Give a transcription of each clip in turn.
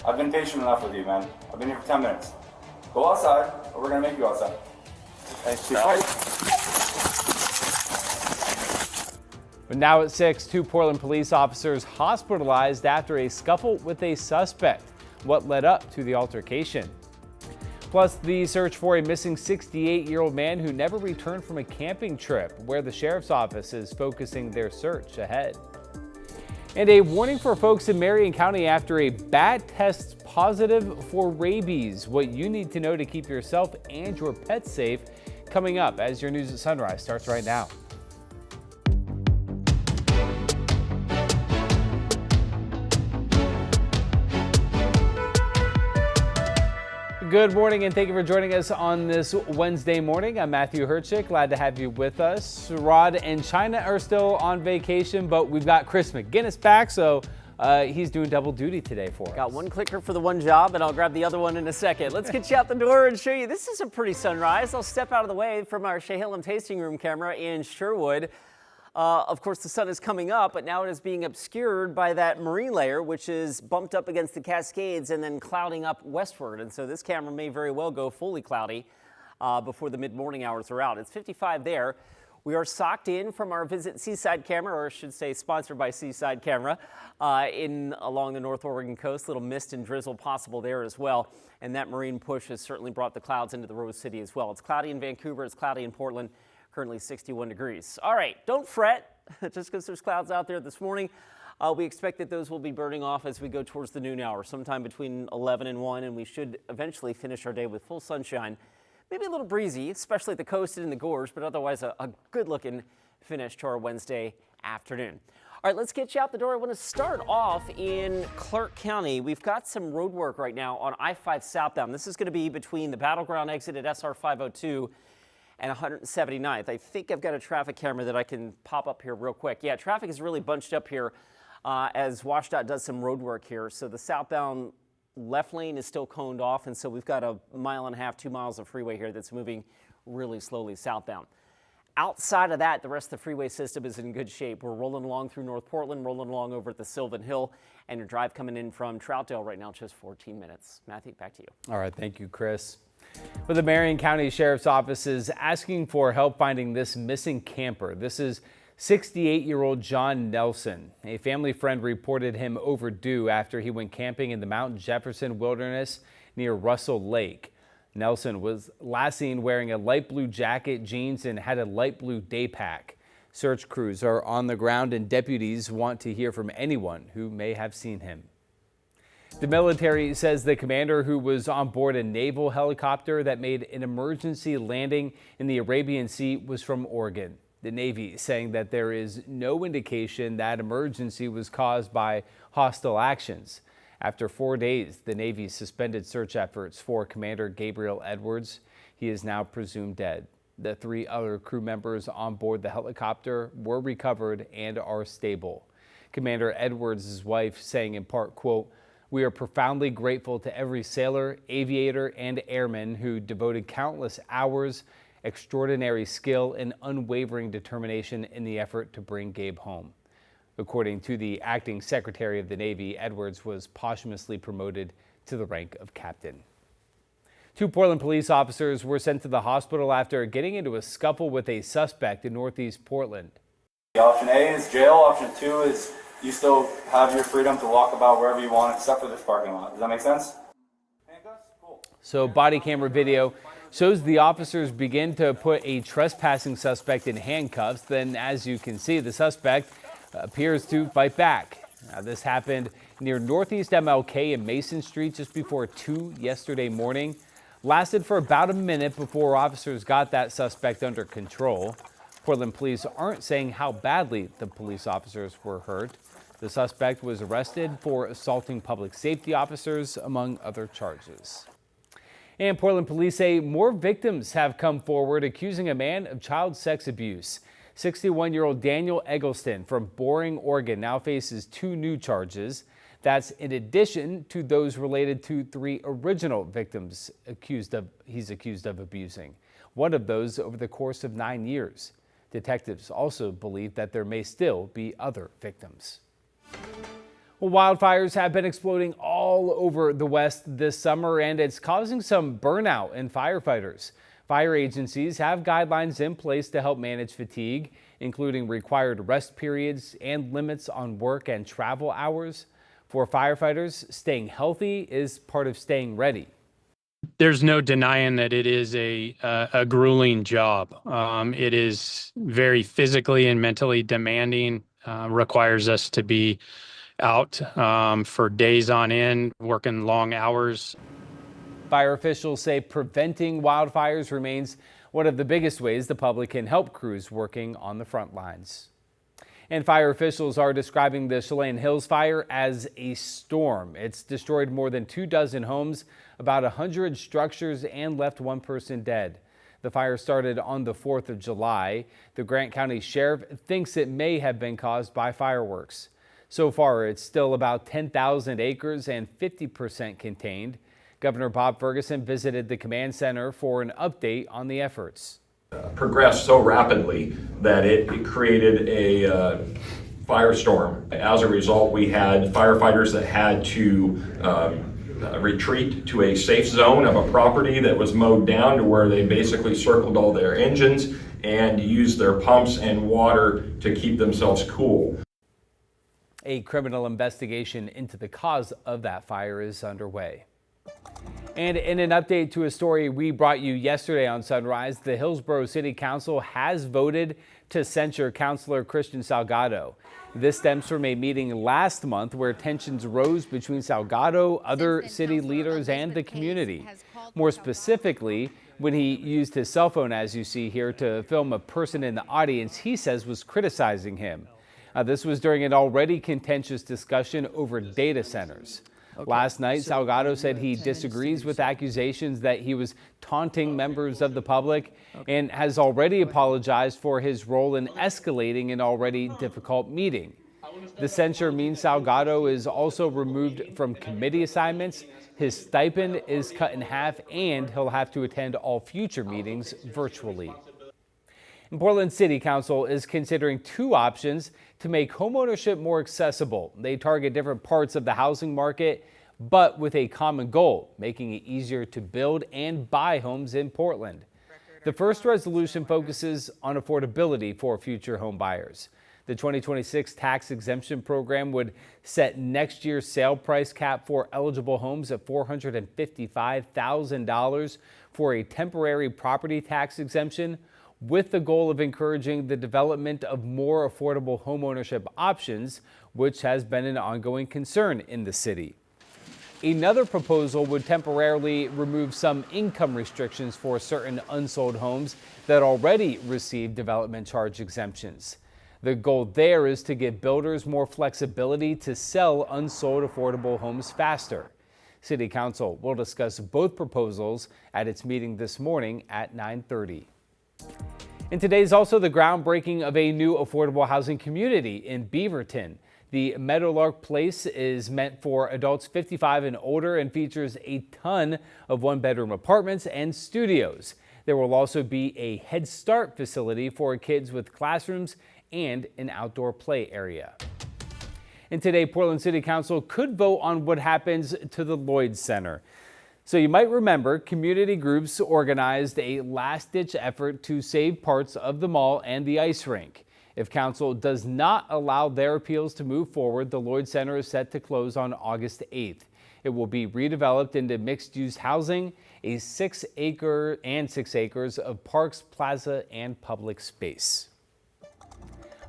I've been patient enough with you, man. I've been here for 10 minutes. Go outside, or we're gonna make you outside. Thanks, Chief. But now at 6, 2 Portland police officers hospitalized after a scuffle with a suspect. What led up to the altercation? Plus, the search for a missing 68-year-old man who never returned from a camping trip, where the sheriff's office is focusing their search ahead. And a warning for folks in Marion County after a bat tests positive for rabies. What you need to know to keep yourself and your pets safe, coming up as your News at Sunrise starts right now. Good morning and thank you for joining us on this Wednesday morning. I'm Matthew Herchick. Glad to have you with us. Rod and China are still on vacation, but we've got Chris McGinnis back, so he's doing double duty today for us. Got one clicker for the one job, and I'll grab the other one in a second. Let's get you out the door and show you. This is a pretty sunrise. I'll step out of the way from our Chehalem tasting room camera in Sherwood. Of course, the sun is coming up, but now it is being obscured by that marine layer, which is bumped up against the Cascades and then clouding up westward. And so this camera may very well go fully cloudy before the mid-morning hours are out. It's 55 there. We are socked in from our Visit Seaside camera, or I should say sponsored by Seaside Camera, along the North Oregon coast. Little mist and drizzle possible there as well. And that marine push has certainly brought the clouds into the Rose City as well. It's cloudy in Vancouver. It's cloudy in Portland. Currently 61 degrees. All right, don't fret just because there's clouds out there this morning. We expect that those will be burning off as we go towards the noon hour, sometime between 11 and 1, and we should eventually finish our day with full sunshine. Maybe a little breezy, especially at the coast and in the gorge, but otherwise a good-looking finish to our Wednesday afternoon. All right, let's get you out the door. I want to start off in Clark County. We've got some road work right now on I-5 southbound. This is going to be between the Battleground exit at SR 502 and 179th. I think I've got a traffic camera that I can pop up here real quick. Yeah, traffic is really bunched up here as WashDOT does some road work here. So the southbound left lane is still coned off, and so we've got a 1.5 miles, 2 miles of freeway here that's moving really slowly southbound. Outside of that, the rest of the freeway system is in good shape. We're rolling along through North Portland, rolling along over at the Sylvan Hill, and your drive coming in from Troutdale right now, just 14 minutes. Matthew, back to you. All right, thank you, Chris. Well, the Marion County Sheriff's Office is asking for help finding this missing camper. This is 68-year-old John Nelson. A family friend reported him overdue after he went camping in the Mount Jefferson Wilderness near Russell Lake. Nelson was last seen wearing a light blue jacket, jeans, and had a light blue day pack. Search crews are on the ground and deputies want to hear from anyone who may have seen him. The military says the commander who was on board a naval helicopter that made an emergency landing in the Arabian Sea was from Oregon. The Navy saying that there is no indication that emergency was caused by hostile actions. After 4 days, the Navy suspended search efforts for Commander Gabriel Edwards. He is now presumed dead. The 3 other crew members on board the helicopter were recovered and are stable. Commander Edwards' wife saying in part, quote, "We are profoundly grateful to every sailor, aviator, and airman who devoted countless hours, extraordinary skill, and unwavering determination in the effort to bring Gabe home." According to the acting Secretary of the Navy, Edwards was posthumously promoted to the rank of captain. 2 Portland police officers were sent to the hospital after getting into a scuffle with a suspect in Northeast Portland. Option A is jail. Option 2 is you still have your freedom to walk about wherever you want except for this parking lot. Does that make sense? Handcuffs? Cool. So body camera video shows the officers begin to put a trespassing suspect in handcuffs. Then, as you can see, the suspect appears to fight back. Now, this happened near Northeast MLK and Mason Street just before 2 yesterday morning. Lasted for about a minute before officers got that suspect under control. Portland police aren't saying how badly the police officers were hurt. The suspect was arrested for assaulting public safety officers, among other charges. And Portland police say more victims have come forward accusing a man of child sex abuse. 61-year-old Daniel Eggleston from Boring, Oregon now faces 2 new charges. That's in addition to those related to 3 original victims he's accused of abusing. One of those over the course of 9 years. Detectives also believe that there may still be other victims. Well, wildfires have been exploding all all over the West this summer, and it's causing some burnout in firefighters. Fire agencies have guidelines in place to help manage fatigue, including required rest periods and limits on work and travel hours. For firefighters, staying healthy is part of staying ready. There's no denying that it is a grueling job. It is very physically and mentally demanding, requires us to be out for days on end, working long hours. Fire officials say preventing wildfires remains one of the biggest ways the public can help crews working on the front lines. And fire officials are describing the Chelan Hills fire as a storm. It's destroyed more than 24 homes, about 100 structures, and left one person dead. The fire started on the 4th of July. The Grant County Sheriff thinks it may have been caused by fireworks. So far, it's still about 10,000 acres and 50% contained. Governor Bob Ferguson visited the command center for an update on the efforts. Progressed so rapidly that it created a firestorm. As a result, we had firefighters that had to retreat to a safe zone of a property that was mowed down to where they basically circled all their engines and used their pumps and water to keep themselves cool. A criminal investigation into the cause of that fire is underway. And in an update to a story we brought you yesterday on Sunrise, the Hillsboro City Council has voted to censure Councilor Christian Salgado. This stems from a meeting last month where tensions rose between Salgado, other city leaders, and the community. More specifically, when he used his cell phone, as you see here, to film a person in the audience he says was criticizing him. This was during an already contentious discussion over data centers. Last night, Salgado said he disagrees with accusations that he was taunting members of the public and has already apologized for his role in escalating an already difficult meeting. The censure means Salgado is also removed from committee assignments, his stipend is cut in half, and he'll have to attend all future meetings virtually. Portland City Council is considering two options to make homeownership more accessible. They target different parts of the housing market, but with a common goal, making it easier to build and buy homes in Portland. The first resolution focuses on affordability for future home buyers. The 2026 tax exemption program would set next year's sale price cap for eligible homes at $455,000 for a temporary property tax exemption, with the goal of encouraging the development of more affordable homeownership options, which has been an ongoing concern in the city. Another proposal would temporarily remove some income restrictions for certain unsold homes that already receive development charge exemptions. The goal there is to give builders more flexibility to sell unsold affordable homes faster. City Council will discuss both proposals at its meeting this morning at 9:30. And today is also the groundbreaking of a new affordable housing community in Beaverton. The Meadowlark Place is meant for adults 55 and older and features a ton of one-bedroom apartments and studios. There will also be a Head Start facility for kids with classrooms and an outdoor play area. And today, Portland City Council could vote on what happens to the Lloyd Center. So you might remember community groups organized a last-ditch effort to save parts of the mall and the ice rink. If council does not allow their appeals to move forward, the Lloyd Center is set to close on August 8th. It will be redeveloped into mixed-use housing, a 6 acres of parks, plaza, and public space.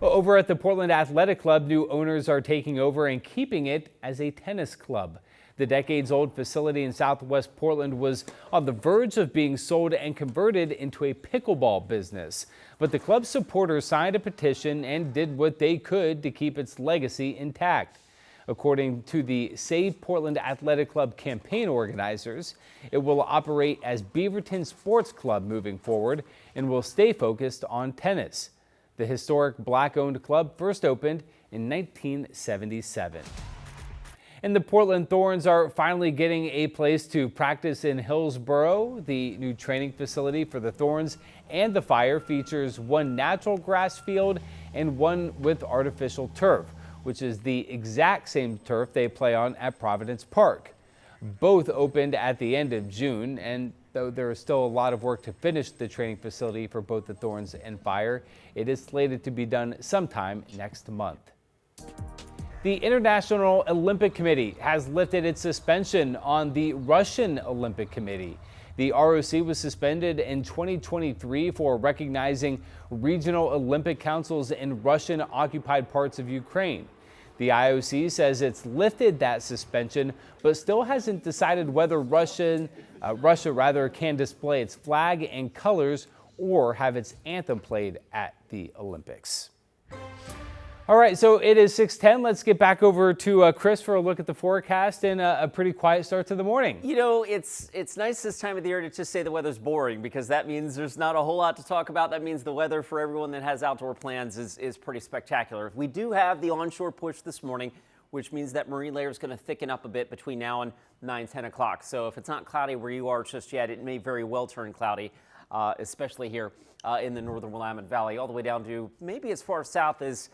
Over at the Portland Athletic Club, new owners are taking over and keeping it as a tennis club. The decades-old facility in Southwest Portland was on the verge of being sold and converted into a pickleball business. But the club's supporters signed a petition and did what they could to keep its legacy intact. According to the Save Portland Athletic Club campaign organizers, it will operate as Beaverton Sports Club moving forward and will stay focused on tennis. The historic Black-owned club first opened in 1977. And the Portland Thorns are finally getting a place to practice in Hillsboro. The new training facility for the Thorns and the Fire features one natural grass field and one with artificial turf, which is the exact same turf they play on at Providence Park. Both opened at the end of June, and though there is still a lot of work to finish the training facility for both the Thorns and Fire, it is slated to be done sometime next month. The International Olympic Committee has lifted its suspension on the Russian Olympic Committee. The ROC was suspended in 2023 for recognizing regional Olympic councils in Russian-occupied parts of Ukraine. The IOC says it's lifted that suspension, but still hasn't decided whether Russia can display its flag and colors or have its anthem played at the Olympics. All right, so it is 6:10. Let's get back over to Chris for a look at the forecast and a pretty quiet start to the morning. You know, it's nice this time of the year to just say the weather's boring, because that means there's not a whole lot to talk about. That means the weather for everyone that has outdoor plans is pretty spectacular. We do have the onshore push this morning, which means that marine layer is going to thicken up a bit between now and 9-10 o'clock. So if it's not cloudy where you are just yet, it may very well turn cloudy, especially here in the northern Willamette Valley, all the way down to maybe as far south as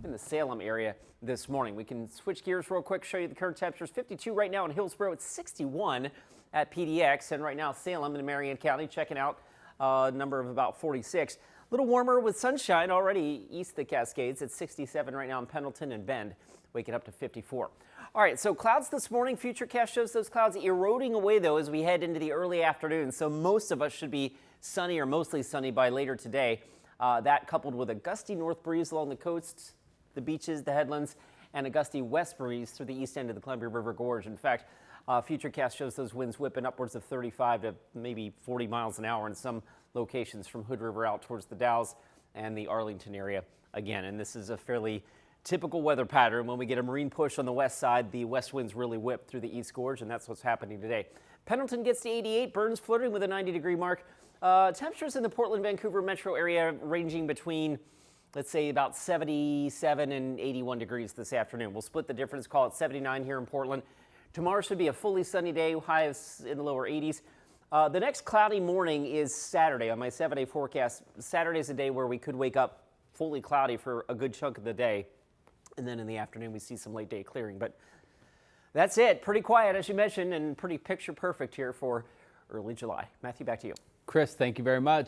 in the Salem area this morning. We can switch gears real quick, show you the current temperatures. 52 right now in Hillsboro. It's 61 at PDX. And right now Salem in Marion County checking out a number of about 46. A little warmer with sunshine already east of the Cascades. It's 67 right now in Pendleton and Bend, waking up to 54. All right, so clouds this morning. Futurecast shows those clouds eroding away, though, as we head into the early afternoon. So most of us should be sunny or mostly sunny by later today. That coupled with a gusty north breeze along the coasts, the beaches, the headlands, and a gusty west breeze through the east end of the Columbia River Gorge. In fact, Futurecast shows those winds whipping upwards of 35 to maybe 40 miles an hour in some locations from Hood River out towards the Dalles and the Arlington area again. And this is a fairly typical weather pattern. When we get a marine push on the west side, the west winds really whip through the East Gorge, and that's what's happening today. Pendleton gets to 88, Burns flirting with a 90-degree mark. Temperatures in the Portland, Vancouver metro area ranging between, let's say, about 77 and 81 degrees this afternoon. We'll split the difference, call it 79 here in Portland. Tomorrow should be a fully sunny day, highs in the lower 80s. The next cloudy morning is Saturday on my 7-day forecast. Saturday is a day where we could wake up fully cloudy for a good chunk of the day. And then in the afternoon, we see some late day clearing. But that's it. Pretty quiet, as you mentioned, and pretty picture perfect here for early July. Matthew, back to you. Chris, thank you very much.